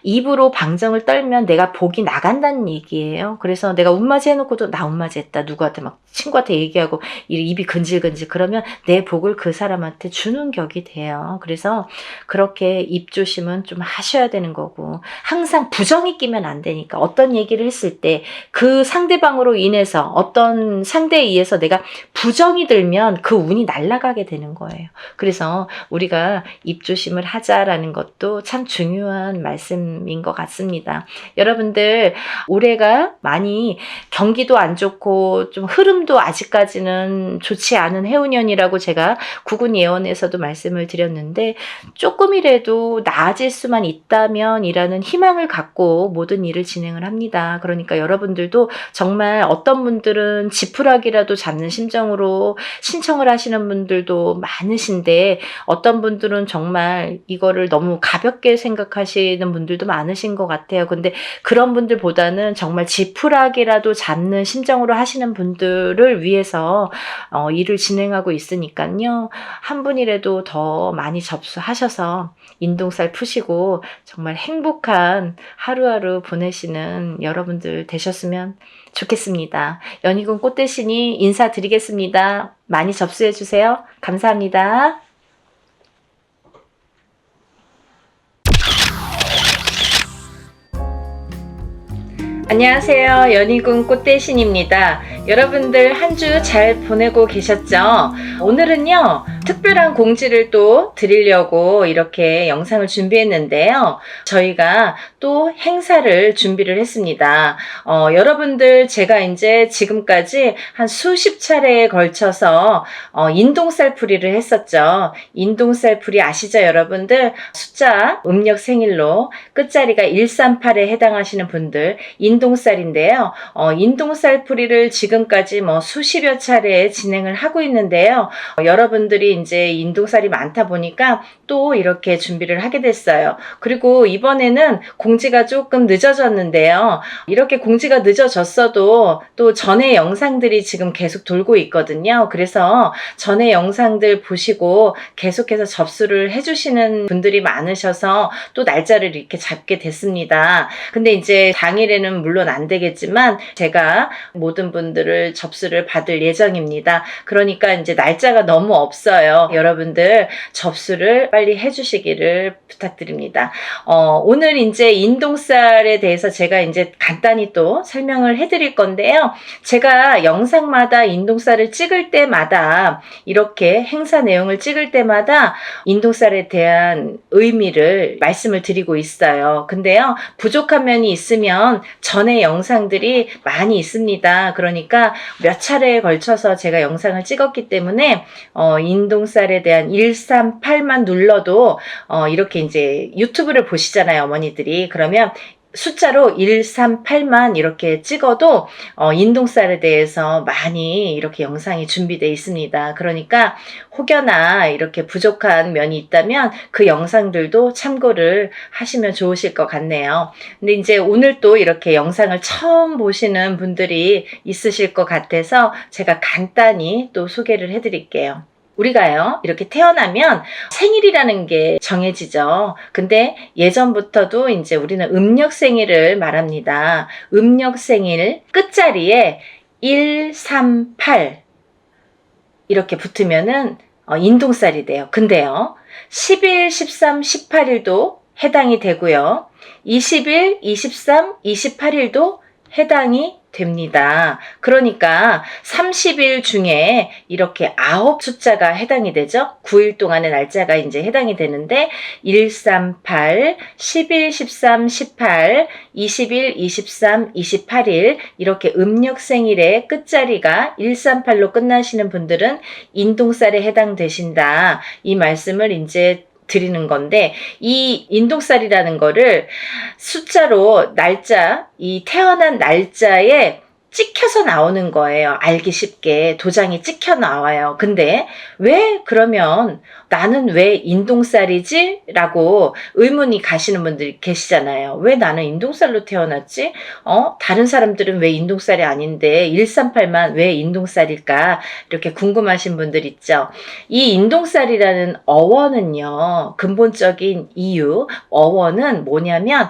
입으로 방정을 떨면 내가 복이 나간다는 얘기예요. 그래서 내가 운맞이 해놓고도 나 운맞이 했다, 누구한테 친구한테 얘기하고 입이 근질근질, 그러면 내 복을 그 사람한테 주는 격이 돼요. 그래서 그렇게 입 조심은 좀 하셔야 되는 거고, 항상 부정이 끼면 안 되니까, 어떤 얘기를 했을 때 그 상대방으로 인해서, 어떤 상대에 의해서 내가 부정이 들면 그 운이 날아가게 되는 거예요. 그래서 우리가 입조심을 하자라는 것도 참 중요한 말씀인 것 같습니다. 여러분들 올해가 많이 경기도 안 좋고 좀 흐름도 아직까지는 좋지 않은 해운년이라고 제가 구군 예언에서도 말씀을 드렸는데, 조금이라도 나아질 수만 있다면 이라는 희망을 갖고 모든 일을 진행을 합니다. 그러니까 여러분들도 정말 어떤 분들은 지푸라기라도 잡는 심정으로 신청을 하시는 분들도 많으신데, 어떤 분들은 정말 이거를 너무 가볍게 생각하시는 분들도 많으신 것 같아요. 근데 그런 분들보다는 정말 지푸라기라도 잡는 심정으로 하시는 분들을 위해서 일을 진행하고 있으니까요. 한 분이라도 더 많이 접수하셔서 인동살 푸시고 정말 행복한 하루하루 보내시는 여러분들 되셨으면 좋겠습니다. 연희군 꽃대신이 인사드리겠습니다. 많이 접수해주세요. 감사합니다. 안녕하세요. 연희군 꽃대신입니다. 여러분들 한 주 잘 보내고 계셨죠? 오늘은요, 특별한 공지를 또 드리려고 이렇게 영상을 준비했는데요. 저희가 또 행사를 준비를 했습니다. 여러분들 제가 이제 지금까지 한 수십 차례에 걸쳐서 인동살풀이를 했었죠. 인동살풀이 아시죠, 여러분들? 숫자 음력 생일로 끝자리가 138에 해당하시는 분들 인동살인데요. 인동살풀이를 지금까지 수십여 차례 진행을 하고 있는데요. 여러분들이 이제 인동살이 많다 보니까 또 이렇게 준비를 하게 됐어요. 그리고 이번에는 공지가 조금 늦어졌는데요. 이렇게 공지가 늦어졌어도 또 전에 영상들이 지금 계속 돌고 있거든요. 그래서 전에 영상들 보시고 계속해서 접수를 해주시는 분들이 많으셔서 또 날짜를 이렇게 잡게 됐습니다. 근데 이제 당일에는 물론 안 되겠지만 제가 모든 분들을 접수를 받을 예정입니다. 그러니까 이제 날짜가 너무 없어요. 여러분들 접수를 빨리 해주시기를 부탁드립니다. 오늘 이제 인동살에 대해서 제가 이제 간단히 또 설명을 해드릴 건데요. 제가 영상마다 인동살을 찍을 때마다 이렇게 행사 내용을 찍을 때마다 인동살에 대한 의미를 말씀을 드리고 있어요. 근데요, 부족한 면이 있으면 전에 영상들이 많이 있습니다. 그러니까 몇 차례에 걸쳐서 제가 영상을 찍었기 때문에 인동살에 대한 138만 눌러도 이렇게 이제 유튜브를 보시잖아요, 어머니들이. 그러면 숫자로 138만 이렇게 찍어도 인동살에 대해서 많이 이렇게 영상이 준비되어 있습니다. 그러니까 혹여나 이렇게 부족한 면이 있다면 그 영상들도 참고를 하시면 좋으실 것 같네요. 근데 이제 오늘 또 이렇게 영상을 처음 보시는 분들이 있으실 것 같아서 제가 간단히 또 소개를 해드릴게요. 우리가요, 이렇게 태어나면 생일이라는 게 정해지죠. 근데 예전부터도 이제 우리는 음력 생일을 말합니다. 음력 생일 끝자리에 138 이렇게 붙으면은 인동살이 돼요. 근데요, 10일, 13, 18일도 해당이 되고요. 20일, 23, 28일도 해당이 됩니다. 그러니까 30일 중에 이렇게 9 숫자가 해당이 되죠. 9일 동안의 날짜가 이제 해당이 되는데 138, 11, 13, 18, 20일, 23, 28일 이렇게 음력 생일의 끝자리가 138로 끝나시는 분들은 인동살에 해당되신다. 이 말씀을 이제 드리는 건데, 이 인동살이라는 거를 숫자로 날짜, 이 태어난 날짜에 찍혀서 나오는 거예요. 알기 쉽게 도장이 찍혀 나와요. 근데 왜 그러면 나는 왜 인동살이지? 라고 의문이 가시는 분들이 계시잖아요. 왜 나는 인동살로 태어났지? 다른 사람들은 왜 인동살이 아닌데 138만 왜 인동살일까? 이렇게 궁금하신 분들 있죠. 이 인동살이라는 어원은요, 근본적인 이유, 어원은 뭐냐면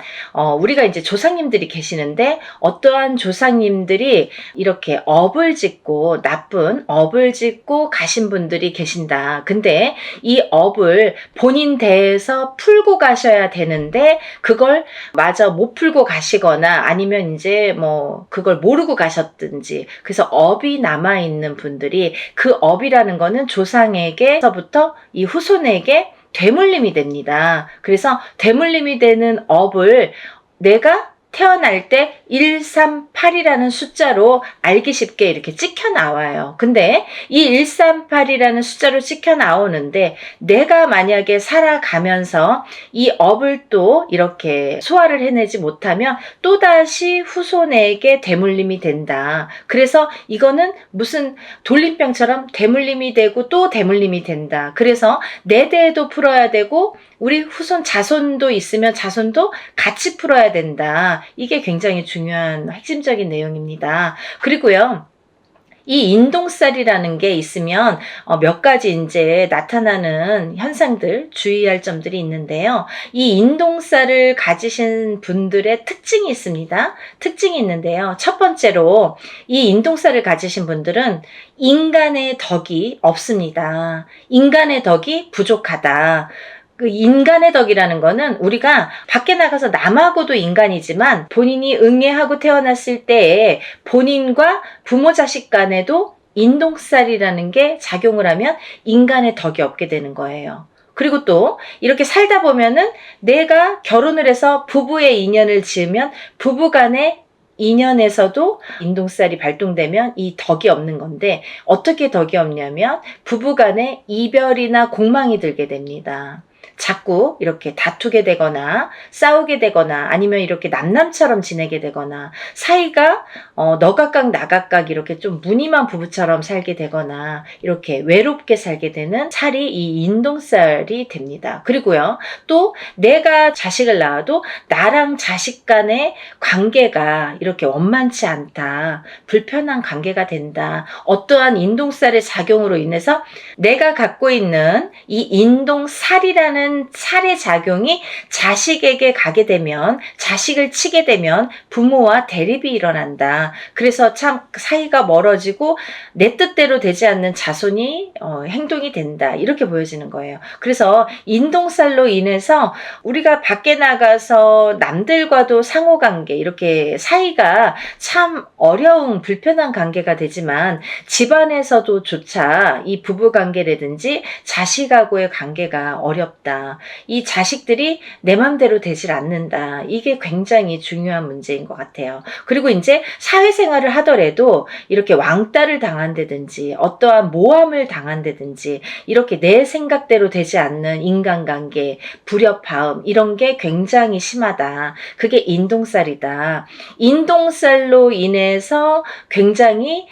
우리가 이제 조상님들이 계시는데 어떠한 조상님들이 이렇게 업을 짓고 나쁜 업을 짓고 가신 분들이 계신다. 근데 이 업을 본인 대에서 풀고 가셔야 되는데 그걸 마저 못 풀고 가시거나 아니면 이제 그걸 모르고 가셨든지, 그래서 업이 남아있는 분들이 그 업이라는 거는 조상에게서부터 이 후손에게 되물림이 됩니다. 그래서 되물림이 되는 업을 내가 태어날 때 138이라는 숫자로 알기 쉽게 이렇게 찍혀 나와요. 근데 이 138이라는 숫자로 찍혀 나오는데 내가 만약에 살아가면서 이 업을 또 이렇게 소화를 해내지 못하면 또다시 후손에게 되물림이 된다. 그래서 이거는 무슨 돌림병처럼 되물림이 되고 또 되물림이 된다. 그래서 내 대에도 풀어야 되고 우리 후손 자손도 있으면 자손도 같이 풀어야 된다. 이게 굉장히 중요한 핵심적인 내용입니다. 그리고요, 이 인동살이라는 게 있으면 몇 가지 이제 나타나는 현상들, 주의할 점들이 있는데요. 이 인동살을 가지신 분들의 특징이 있습니다. 특징이 있는데요. 첫 번째로 이 인동살을 가지신 분들은 인간의 덕이 없습니다. 인간의 덕이 부족하다. 그 인간의 덕이라는 거는 우리가 밖에 나가서 남하고도 인간이지만 본인이 응애하고 태어났을 때에 본인과 부모 자식 간에도 인동살이라는 게 작용을 하면 인간의 덕이 없게 되는 거예요. 그리고 또 이렇게 살다 보면은 내가 결혼을 해서 부부의 인연을 지으면 부부간의 인연에서도 인동살이 발동되면 이 덕이 없는 건데, 어떻게 덕이 없냐면 부부간에 이별이나 공망이 들게 됩니다. 자꾸 이렇게 다투게 되거나 싸우게 되거나 아니면 이렇게 남남처럼 지내게 되거나 사이가 너 각각 나 각각 이렇게 좀 무늬만 부부처럼 살게 되거나 이렇게 외롭게 살게 되는 살이 이 인동살이 됩니다. 그리고요, 또 내가 자식을 낳아도 나랑 자식 간의 관계가 이렇게 원만치 않다, 불편한 관계가 된다, 어떠한 인동살의 작용으로 인해서 내가 갖고 있는 이 인동살이라는 살의 작용이 자식에게 가게 되면, 자식을 치게 되면 부모와 대립이 일어난다. 그래서 참 사이가 멀어지고 내 뜻대로 되지 않는 자손이 행동이 된다, 이렇게 보여지는 거예요. 그래서 인동살로 인해서 우리가 밖에 나가서 남들과도 상호관계, 이렇게 사이가 참 어려운 불편한 관계가 되지만 집안에서도 조차 이 부부관계라든지 자식하고의 관계가 어렵다, 이 자식들이 내 맘대로 되질 않는다, 이게 굉장히 중요한 문제인 것 같아요. 그리고 이제 사회생활을 하더라도 이렇게 왕따를 당한다든지 어떠한 모함을 당한다든지 이렇게 내 생각대로 되지 않는 인간관계, 불협화음, 이런 게 굉장히 심하다. 그게 인동살이다. 인동살로 인해서 굉장히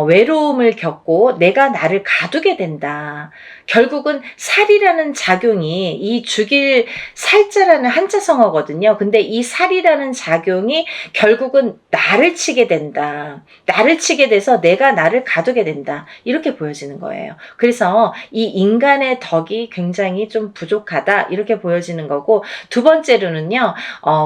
외로움을 겪고 내가 나를 가두게 된다. 결국은 살이라는 작용이, 이 죽일 살자라는 한자성어거든요. 근데 이 살이라는 작용이 결국은 나를 치게 된다. 나를 치게 돼서 내가 나를 가두게 된다, 이렇게 보여지는 거예요. 그래서 이 인간의 덕이 굉장히 좀 부족하다, 이렇게 보여지는 거고, 두 번째로는요,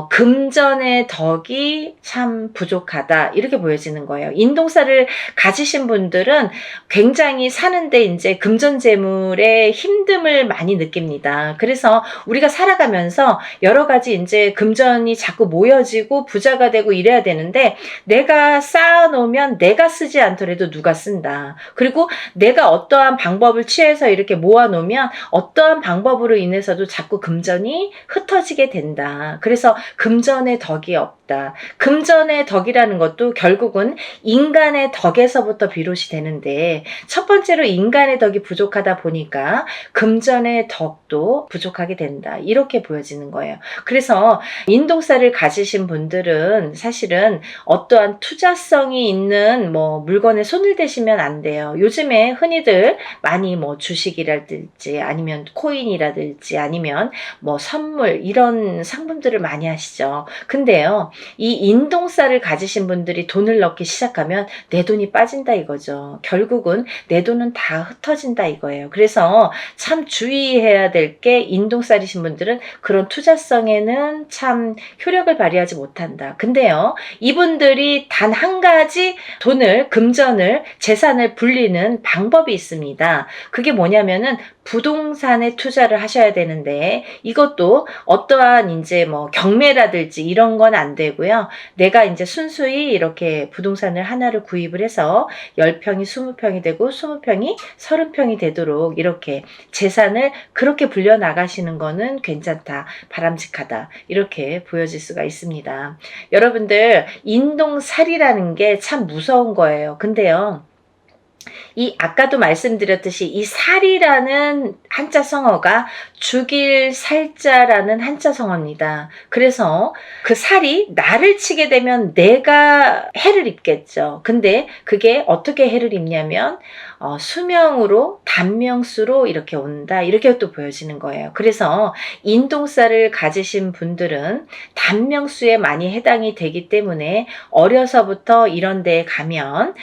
금전의 덕이 참 부족하다, 이렇게 보여지는 거예요. 인동살을 가지신 분들은 굉장히 사는데 이제 금전재물의 힘듦을 많이 느낍니다. 그래서 우리가 살아가면서 여러 가지 이제 금전이 자꾸 모여지고 부자가 되고 이래야 되는데, 내가 쌓아놓으면 내가 쓰지 않더라도 누가 쓴다. 그리고 내가 어떠한 방법을 취해서 이렇게 모아놓으면 어떠한 방법으로 인해서도 자꾸 금전이 흩어지게 된다. 그래서 금전의 덕이 없다. 금전의 덕이라는 것도 결국은 인간의 덕에서부터 비롯이 되는데, 첫 번째로 인간의 덕이 부족하다 보니까 금전의 덕도 부족하게 된다, 이렇게 보여지는 거예요. 그래서 인동살을 가지신 분들은 사실은 어떠한 투자성이 있는 물건에 손을 대시면 안 돼요. 요즘에 흔히들 많이 주식이라든지 아니면 코인이라든지 아니면 선물, 이런 상품들을 많이 하시죠. 근데요, 이 인동살을 가지신 분들이 돈을 넣기 시작하면 내 돈이 빠진다 이거죠. 결국은 내 돈은 다 흩어진다 이거예요. 그래서 참 주의해야 될 게, 인동살이신 분들은 그런 투자성에는 참 효력을 발휘하지 못한다. 근데요, 이분들이 단 한 가지 돈을, 금전을, 재산을 불리는 방법이 있습니다. 그게 뭐냐면은 부동산에 투자를 하셔야 되는데, 이것도 어떠한 이제 경매라든지 이런 건 안 되고요. 내가 이제 순수히 이렇게 부동산을 하나를 구입을 해서 10평이 20평이 되고 20평이 30평이 되도록 이렇게 재산을 그렇게 불려 나가시는 거는 괜찮다, 바람직하다, 이렇게 보여질 수가 있습니다. 여러분들, 인동살이라는 게 참 무서운 거예요. 근데요, 이 아까도 말씀드렸듯이 이 살이라는 한자 성어가 죽일 살자라는 한자 성어입니다. 그래서 그 살이 나를 치게 되면 내가 해를 입겠죠. 근데 그게 어떻게 해를 입냐면 수명으로, 단명수로 이렇게 온다, 이렇게 또 보여지는 거예요. 그래서 인동살을 가지신 분들은 단명수에 많이 해당이 되기 때문에 어려서부터 이런 데에 가면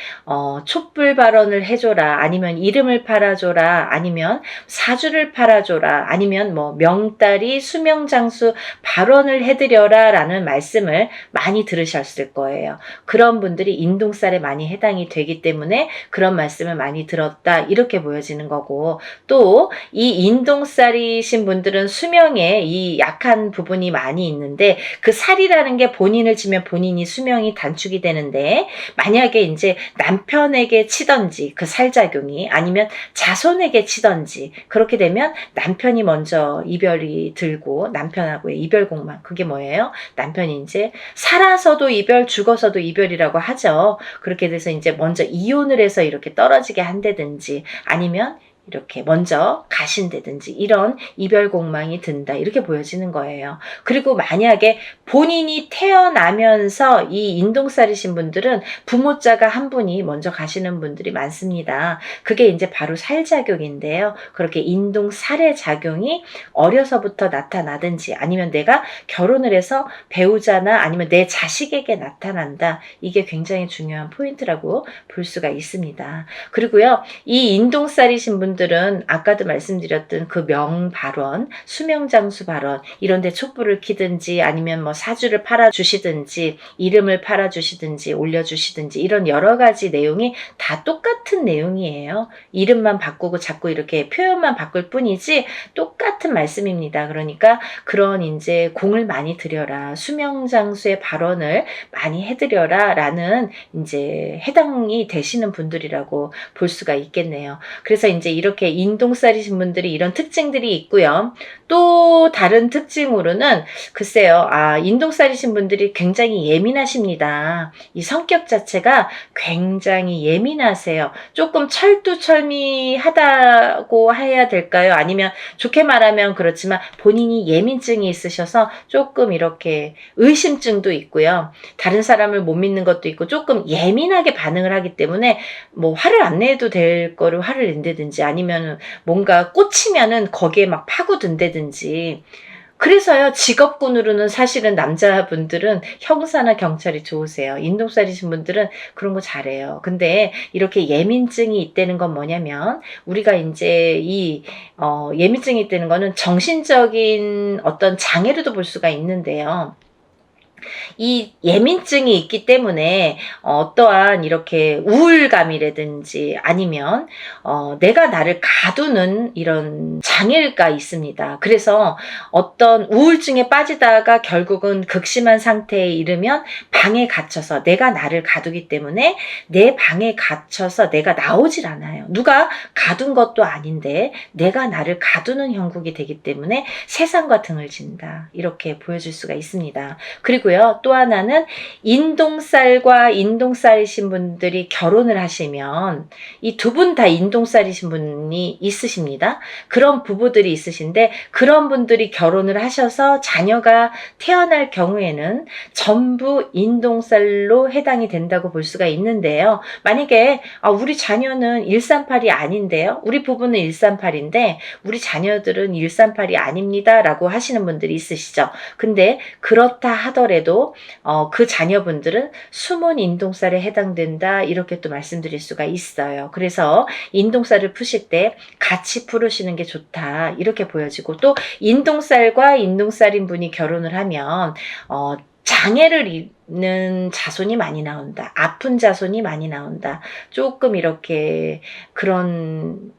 촛불 발언을 해줘라, 아니면 이름을 팔아줘라, 아니면 사주를 팔아줘라, 아니면 명다리 수명장수 발언을 해드려라 라는 말씀을 많이 들으셨을 거예요. 그런 분들이 인동살에 많이 해당이 되기 때문에 그런 말씀을 많이 들었다, 이렇게 보여지는 거고, 또 이 인동살이신 분들은 수명에 이 약한 부분이 많이 있는데, 그 살이라는 게 본인을 치면 본인이 수명이 단축이 되는데, 만약에 이제 남편에게 치든지 치든지 그 살작용이, 아니면 자손에게 치든지, 그렇게 되면 남편이 먼저 이별이 들고 남편하고의 이별공망, 그게 뭐예요? 남편이 이제 살아서도 이별, 죽어서도 이별이라고 하죠. 그렇게 돼서 이제 먼저 이혼을 해서 이렇게 떨어지게 한다든지, 아니면 이렇게 먼저 가신다든지, 이런 이별공망이 든다, 이렇게 보여지는 거예요. 그리고 만약에 본인이 태어나면서 이 인동살이신 분들은 부모자가 한 분이 먼저 가시는 분들이 많습니다. 그게 이제 바로 살작용인데요. 그렇게 인동살의 작용이 어려서부터 나타나든지, 아니면 내가 결혼을 해서 배우자나 아니면 내 자식에게 나타난다, 이게 굉장히 중요한 포인트라고 볼 수가 있습니다. 그리고요, 이 인동살이신 분들은 아까도 말씀드렸던 그 명발원, 수명장수 발원, 이런데 촛불을 켜든지, 아니면 뭐 사주를 팔아주시든지, 이름을 팔아주시든지, 올려주시든지, 이런 여러 가지 내용이 다 똑같은 내용이에요. 이름만 바꾸고 자꾸 이렇게 표현만 바꿀 뿐이지 똑같은 말씀입니다. 그러니까 그런 이제 공을 많이 들여라, 수명장수의 발언을 많이 해드려라 라는 이제 해당이 되시는 분들이라고 볼 수가 있겠네요. 그래서 이제 이렇게 인동살이신 분들이 이런 특징들이 있고요. 또 다른 특징으로는 글쎄요, 인동살이신 분들이 굉장히 예민하십니다. 이 성격 자체가 굉장히 예민하세요. 조금 철두철미하다고 해야 될까요? 아니면 좋게 말하면 그렇지만 본인이 예민증이 있으셔서 조금 이렇게 의심증도 있고요. 다른 사람을 못 믿는 것도 있고, 조금 예민하게 반응을 하기 때문에 뭐 화를 안 내도 될 거를 화를 낸다든지, 아니면 뭔가 꽂히면은 거기에 막 파고든다든지. 그래서요, 직업군으로는 사실은 남자분들은 형사나 경찰이 좋으세요. 인동살이신 분들은 그런 거 잘해요. 근데 이렇게 예민증이 있다는 건 뭐냐면, 우리가 이제 예민증이 있다는 거는 정신적인 어떤 장애로도 볼 수가 있는데요. 이 예민증이 있기 때문에 어떠한 이렇게 우울감이라든지, 아니면 내가 나를 가두는 이런 장애가 있습니다. 그래서 어떤 우울증에 빠지다가 결국은 극심한 상태에 이르면 방에 갇혀서 내가 나를 가두기 때문에 내 방에 갇혀서 내가 나오질 않아요. 누가 가둔 것도 아닌데 내가 나를 가두는 형국이 되기 때문에 세상과 등을 진다, 이렇게 보여줄 수가 있습니다. 그리고요, 또 하나는 인동살과 인동살이신 분들이 결혼을 하시면, 이 두 분 다 인동살이신 분이 있으십니다. 그런 부부들이 있으신데, 그런 분들이 결혼을 하셔서 자녀가 태어날 경우에는 전부 인동살로 해당이 된다고 볼 수가 있는데요. 만약에 우리 자녀는 138이 아닌데요, 우리 부부는 138인데 우리 자녀들은 138이 아닙니다 라고 하시는 분들이 있으시죠. 근데 그렇다 하더라도 그 자녀분들은 숨은 인동살에 해당된다, 이렇게 또 말씀드릴 수가 있어요. 그래서 인동살을 푸실 때 같이 풀으시는 게 좋다, 이렇게 보여지고, 또 인동살과 인동살인 분이 결혼을 하면 장애를 입는 자손이 많이 나온다, 아픈 자손이 많이 나온다, 조금 이렇게 그런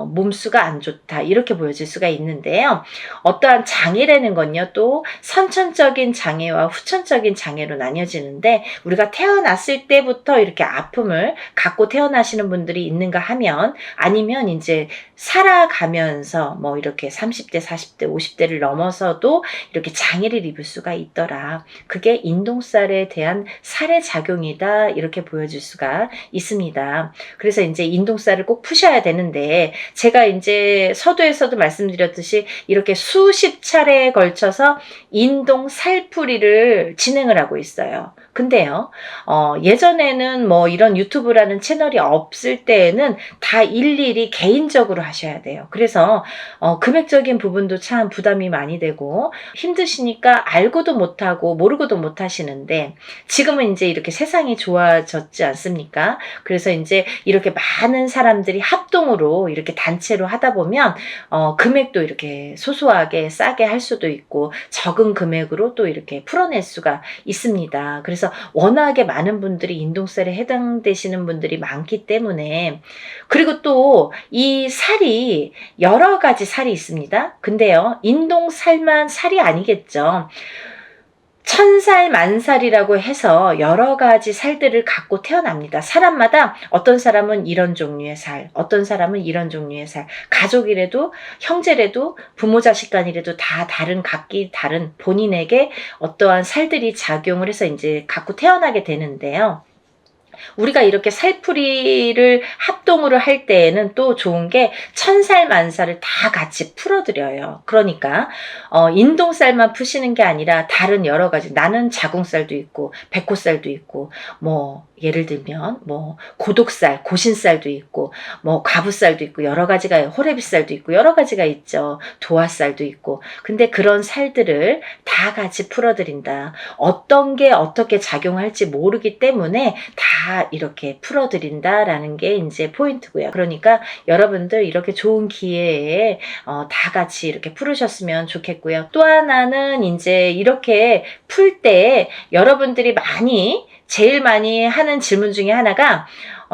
몸수가 안 좋다, 이렇게 보여질 수가 있는데요. 어떠한 장애라는 건요, 또 선천적인 장애와 후천적인 장애로 나뉘어지는데, 우리가 태어났을 때부터 이렇게 아픔을 갖고 태어나시는 분들이 있는가 하면, 아니면 이제 살아가면서 뭐 이렇게 30대, 40대, 50대를 넘어서도 이렇게 장애를 입을 수가 있더라, 그게 인동살에 대한 살의 작용이다, 이렇게 보여줄 수가 있습니다. 그래서 이제 인동살을 꼭 푸셔야 되는데, 제가 이제 서두에서도 말씀드렸듯이 이렇게 수십 차례에 걸쳐서 인동살풀이를 진행을 하고 있어요. 근데요, 예전에는 뭐 이런 유튜브라는 채널이 없을 때에는 다 일일이 개인적으로 하셔야 돼요. 그래서 금액적인 부분도 참 부담이 많이 되고 힘드시니까 알고도 못하고 모르고도 못하시는데, 지금은 이제 이렇게 세상이 좋아졌지 않습니까? 그래서 이제 이렇게 많은 사람들이 합동으로 이렇게 단체로 하다 보면 금액도 이렇게 소소하게 싸게 할 수도 있고, 적은 금액으로 또 이렇게 풀어낼 수가 있습니다. 그래서 워낙에 많은 분들이 인동살에 해당되시는 분들이 많기 때문에, 그리고 또 이 살이 여러 가지 살이 있습니다. 근데요, 인동살만 살이 아니겠죠. 천살 만살이라고 해서 여러 가지 살들을 갖고 태어납니다. 사람마다 어떤 사람은 이런 종류의 살, 어떤 사람은 이런 종류의 살, 가족이라도 형제라도 부모 자식 간이라도 다 다른 각기 다른 본인에게 어떠한 살들이 작용을 해서 이제 갖고 태어나게 되는데요. 우리가 이렇게 살풀이를 합동으로 할 때에는 또 좋은 게 천살 만살을 다 같이 풀어드려요. 그러니까 인동살만 푸시는 게 아니라 다른 여러 가지, 나는 자궁살도 있고 백호살도 있고 뭐 예를 들면 뭐 고독살, 고신살도 있고 뭐 과부살도 있고 여러 가지가, 호래비살도 있고 여러 가지가 있죠. 도화살도 있고. 근데 그런 살들을 다 같이 풀어드린다. 어떤 게 어떻게 작용할지 모르기 때문에 다 이렇게 풀어드린다라는 게 이제 포인트고요. 그러니까 여러분들 이렇게 좋은 기회에 다 같이 이렇게 풀으셨으면 좋겠고요. 또 하나는 이제 이렇게 풀 때 여러분들이 제일 많이 하는 질문 중에 하나가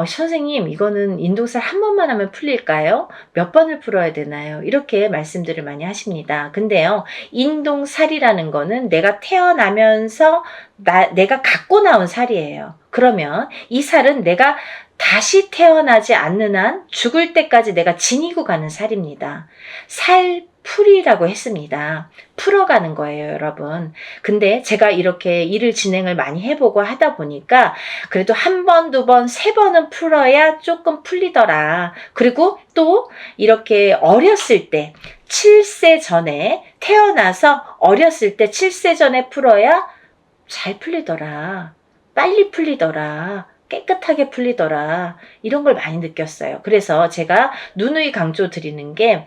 선생님, 이거는 인동살 한 번만 하면 풀릴까요? 몇 번을 풀어야 되나요? 이렇게 말씀들을 많이 하십니다. 근데요, 인동살이라는 거는 내가 태어나면서 내가 갖고 나온 살이에요. 그러면 이 살은 내가 다시 태어나지 않는 한 죽을 때까지 내가 지니고 가는 살입니다. 살풀이라고 했습니다. 풀어가는 거예요, 여러분. 근데 제가 이렇게 일을 진행을 많이 해보고 하다 보니까 그래도 한 번, 두 번, 세 번은 풀어야 조금 풀리더라. 그리고 또 이렇게 어렸을 때 7세 전에 태어나서 어렸을 때 7세 전에 풀어야 잘 풀리더라. 빨리 풀리더라. 깨끗하게 풀리더라. 이런 걸 많이 느꼈어요. 그래서 제가 누누이 강조 드리는 게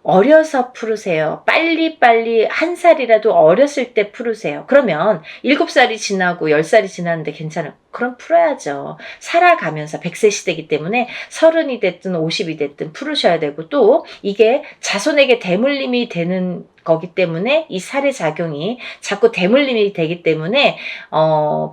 어려서 풀으세요. 빨리빨리 한 살이라도 어렸을 때 풀으세요. 그러면 7살이 지나고 10살이 지났는데 괜찮아요. 그럼 풀어야죠. 살아가면서 100세 시대이기 때문에 30이 됐든 50이 됐든 풀으셔야 되고, 또 이게 자손에게 대물림이 되는 거기 때문에 이 살의 작용이 자꾸 대물림이 되기 때문에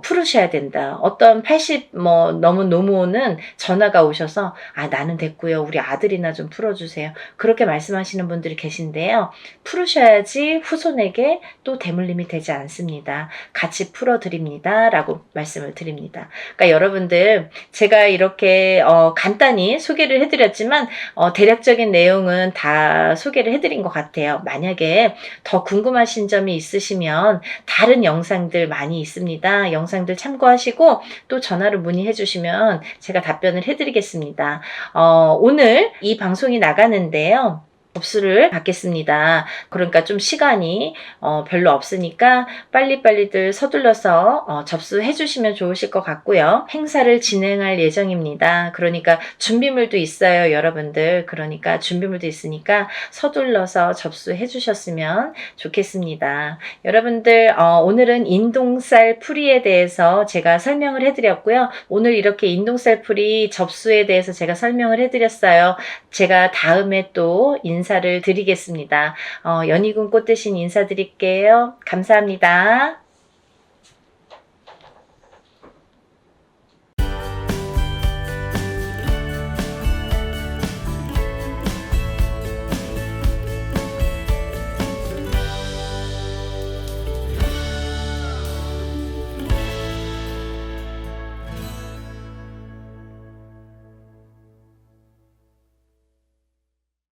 풀으셔야 된다. 어떤 80 넘은 노모는 전화가 오셔서 나는 됐고요. 우리 아들이나 좀 풀어주세요. 그렇게 말씀하시는 분들이 계신데요. 풀으셔야지 후손에게 또 대물림이 되지 않습니다. 같이 풀어드립니다. 라고 말씀을 드립니다. 그러니까 여러분들, 제가 이렇게 간단히 소개를 해드렸지만 대략적인 내용은 다 소개를 해드린 것 같아요. 만약에 더 궁금하신 점이 있으시면 다른 영상들 많이 있습니다. 영상들 참고하시고 또 전화로 문의해 주시면 제가 답변을 해드리겠습니다. 오늘 이 방송이 나가는데요. 접수를 받겠습니다. 그러니까 좀 시간이 별로 없으니까 빨리빨리들 서둘러서 접수해 주시면 좋으실 것 같고요. 행사를 진행할 예정입니다. 그러니까 준비물도 있어요, 여러분들. 그러니까 준비물도 있으니까 서둘러서 접수해 주셨으면 좋겠습니다. 여러분들, 오늘은 인동살 풀이에 대해서 제가 설명을 해드렸고요. 오늘 이렇게 인동살 풀이 접수에 대해서 제가 설명을 해드렸어요. 제가 다음에 또 인사를 드리겠습니다. 연희군 꽃 대신 인사드릴게요. 감사합니다.